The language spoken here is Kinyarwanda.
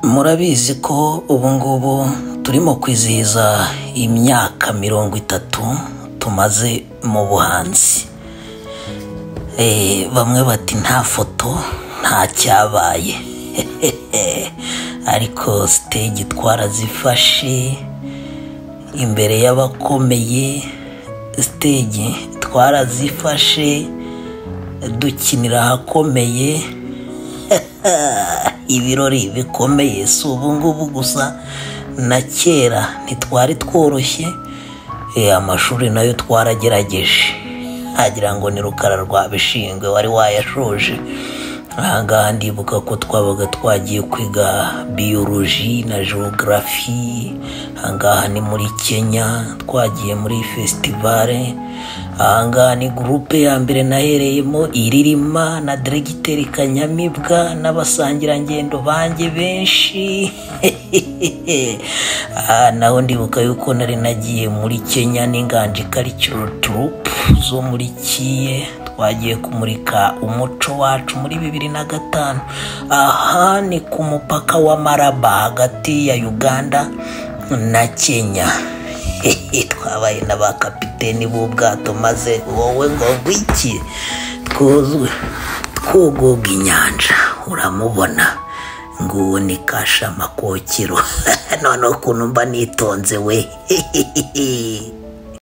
Murabizi ko ubu ngubu turimo kwizihiza imyaka 30 tumaze mu buhanzi. Bamwe bati nta foto nta cyabaye. Ariko stage twarazifashe imbere y'abakomeye, stage twarazifashe dukinira ahakomeye. Ibirori bikomeye si ubu ngubu gusa, na kera ntitwari tworoshye. Amashuri nayo twaragerageje, hagira ngo ni Rukara rwa Bishingwe wari wayashoje. Ahangaha ndibuka ko twabaga twagiye kwiga biology na geography. Ahangaha ni muri Kenya, twagiye muri festival. Ahangaha ni groupe ya mbere nahereyemo Iririma na Diregiteri Kanyamibwa n'abasangirangendo banjye benshi. Naho ndibuka yuko nari nagiye muri Kenya n'Inganji Cultural Troupe zo muri Kiye, twagiye kumurika umuco wacu muri 2005. Aha ni ku mupaka wa Maraba hagati ya Uganda na Kenya. Twabaye n'abakapiteni b'ubwato, maze wowe ngo gwiki twuzwe twogoga inyanja uramubona nguwo ni Kasha Makokiro. None ukuntu mba nitonze we.